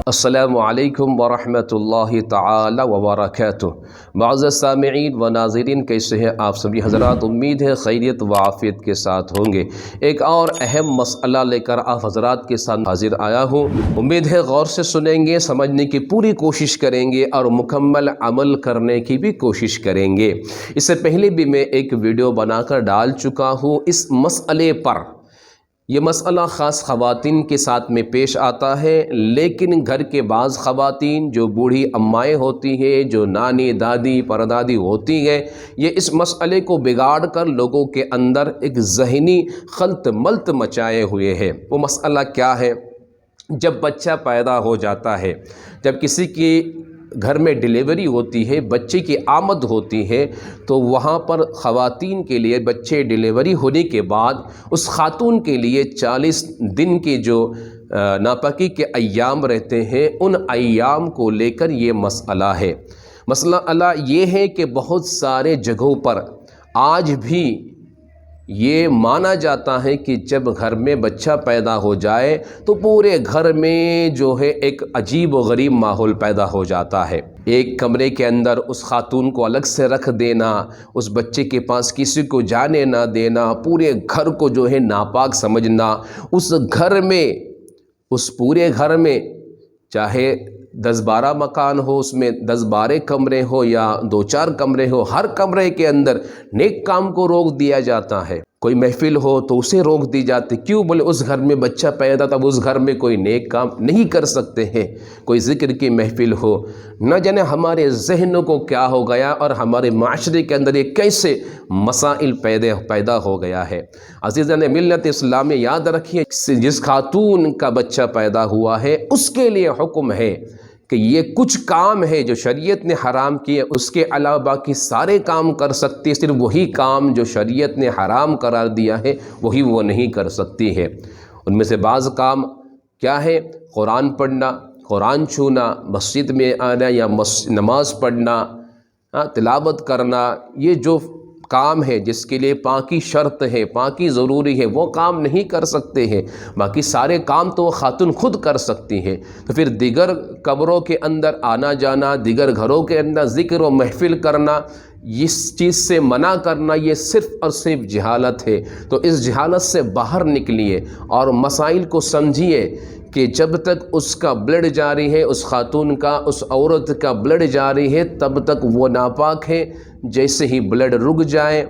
السلام علیکم ورحمۃ اللہ تعالی وبرکاتہ۔ معزز سامعین و ناظرین، کیسے ہیں آپ سبھی حضرات؟ امید ہے خیریت و عافیت کے ساتھ ہوں گے۔ ایک اور اہم مسئلہ لے کر آپ حضرات کے ساتھ حاضر آیا ہوں۔ امید ہے غور سے سنیں گے، سمجھنے کی پوری کوشش کریں گے اور مکمل عمل کرنے کی بھی کوشش کریں گے۔ اس سے پہلے بھی میں ایک ویڈیو بنا کر ڈال چکا ہوں اس مسئلے پر۔ یہ مسئلہ خاص خواتین کے ساتھ میں پیش آتا ہے، لیکن گھر کے بعض خواتین جو بوڑھی امائیں ہوتی ہیں، جو نانی دادی پردادی ہوتی ہیں، یہ اس مسئلے کو بگاڑ کر لوگوں کے اندر ایک ذہنی خلط ملط مچائے ہوئے ہیں۔ وہ مسئلہ کیا ہے؟ جب بچہ پیدا ہو جاتا ہے، جب کسی کی گھر میں ڈیلیوری ہوتی ہے، بچے کی آمد ہوتی ہے، تو وہاں پر خواتین کے لیے بچے ڈیلیوری ہونے کے بعد اس خاتون کے لیے 40 دن کے جو ناپاکی کے ایام رہتے ہیں، ان ایام کو لے کر یہ مسئلہ ہے۔ مسئلہ یہ ہے کہ بہت سارے جگہوں پر آج بھی یہ مانا جاتا ہے کہ جب گھر میں بچہ پیدا ہو جائے تو پورے گھر میں جو ہے ایک عجیب و غریب ماحول پیدا ہو جاتا ہے۔ ایک کمرے کے اندر اس خاتون کو الگ سے رکھ دینا، اس بچے کے پاس کسی کو جانے نہ دینا، پورے گھر کو جو ہے ناپاک سمجھنا، اس گھر میں، اس پورے گھر میں چاہے 10-12 مکان ہو، اس میں 10-12 کمرے ہو یا 2-4 کمرے ہو، ہر کمرے کے اندر نیک کام کو روک دیا جاتا ہے۔ کوئی محفل ہو تو اسے روک دی جاتی، کیوں؟ بولے اس گھر میں بچہ پیدا تھا، اس گھر میں کوئی نیک کام نہیں کر سکتے ہیں۔ کوئی ذکر کی محفل ہو، نہ جانے ہمارے ذہنوں کو کیا ہو گیا اور ہمارے معاشرے کے اندر یہ کیسے مسائل پیدا ہو گیا ہے۔ عزیزان ملت اسلامی، یاد رکھیے، جس خاتون کا بچہ پیدا ہوا ہے اس کے لیے حکم ہے کہ یہ کچھ کام ہے جو شریعت نے حرام کیے، اس کے علاوہ باقی سارے کام کر سکتی ہے، صرف وہی کام جو شریعت نے حرام قرار دیا ہے وہی وہ نہیں کر سکتی ہے۔ ان میں سے بعض کام کیا ہے؟ قرآن پڑھنا، قرآن چھونا، مسجد میں آنا یا نماز پڑھنا، تلاوت کرنا، یہ جو کام ہے جس کے لیے پاکی شرط ہے، پاکی ضروری ہے، وہ کام نہیں کر سکتے ہیں۔ باقی سارے کام تو وہ خاتون خود کر سکتی ہیں۔ تو پھر دیگر قبروں کے اندر آنا جانا، دیگر گھروں کے اندر ذکر و محفل کرنا، اس چیز سے منع کرنا، یہ صرف اور صرف جہالت ہے۔ تو اس جہالت سے باہر نکلیے اور مسائل کو سمجھیے کہ جب تک اس کا بلڈ جاری ہے، اس خاتون کا، اس عورت کا بلڈ جاری ہے، تب تک وہ ناپاک ہے۔ جیسے ہی بلڈ رک جائے،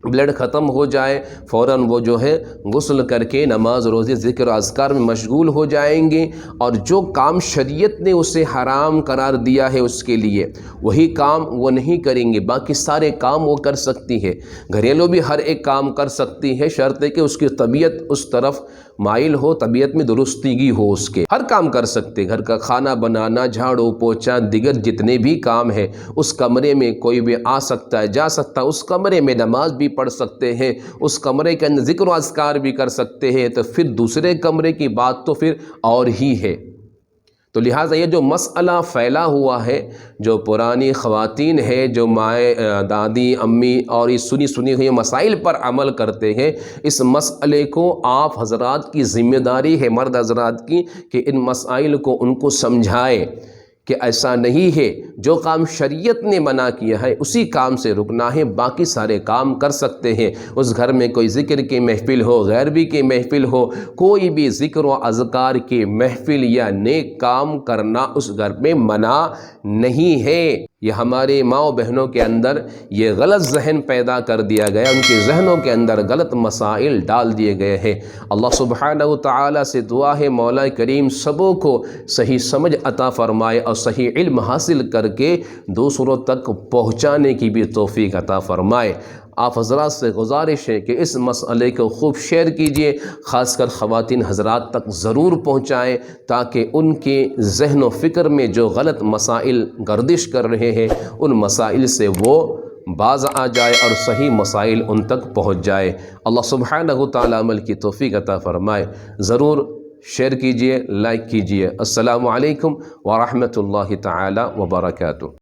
بلڈ ختم ہو جائے، فوراً وہ جو ہے غسل کر کے نماز روزے ذکر و اذکار میں مشغول ہو جائیں گے، اور جو کام شریعت نے اسے حرام قرار دیا ہے اس کے لیے وہی کام وہ نہیں کریں گے۔ باقی سارے کام وہ کر سکتی ہے، گھریلو بھی ہر ایک کام کر سکتی ہے، شرط ہے کہ اس کی طبیعت اس طرف مائل ہو، طبیعت میں درستگی ہو، اس کے ہر کام کر سکتے۔ گھر کا کھانا بنانا، جھاڑو پوچھا، دیگر جتنے بھی کام ہیں، اس کمرے میں کوئی بھی آ سکتا ہے، جا سکتا ہے، اس کمرے میں نماز بھی پڑھ سکتے ہیں، اس کمرے کے اندر ذکر و اذکار بھی کر سکتے ہیں۔ تو پھر دوسرے کمرے کی بات تو پھر اور ہی ہے۔ تو لہٰذا یہ جو مسئلہ پھیلا ہوا ہے، جو پرانی خواتین ہے، جو مائیں، دادی، امی اور یہ سنی ہوئی مسائل پر عمل کرتے ہیں، اس مسئلے کو آپ حضرات کی ذمہ داری ہے، مرد حضرات کی، کہ ان مسائل کو ان کو سمجھائے کہ ایسا نہیں ہے، جو کام شریعت نے منع کیا ہے اسی کام سے رکنا ہے، باقی سارے کام کر سکتے ہیں۔ اس گھر میں کوئی ذکر کی محفل ہو، غیربی کی محفل ہو، کوئی بھی ذکر و اذکار کی محفل یا نیک کام کرنا اس گھر میں منع نہیں ہے۔ یہ ہمارے ماں و بہنوں کے اندر یہ غلط ذہن پیدا کر دیا گیا، ان کے ذہنوں کے اندر غلط مسائل ڈال دیے گئے ہیں۔ اللہ سبحانہ و تعالی سے دعا ہے مولا کریم سبوں کو صحیح سمجھ عطا فرمائے اور صحیح علم حاصل کر کے دوسروں تک پہنچانے کی بھی توفیق عطا فرمائے۔ آپ حضرات سے گزارش ہے کہ اس مسئلے کو خوب شیئر کیجئے، خاص کر خواتین حضرات تک ضرور پہنچائیں، تاکہ ان کے ذہن و فکر میں جو غلط مسائل گردش کر رہے ہیں ان مسائل سے وہ باز آ جائے اور صحیح مسائل ان تک پہنچ جائے۔ اللہ سبحانہ و تعالی عمل کی توفیق عطا فرمائے۔ ضرور شیئر کیجئے، لائک کیجئے۔ السلام علیکم ورحمۃ اللہ تعالی وبرکاتہ۔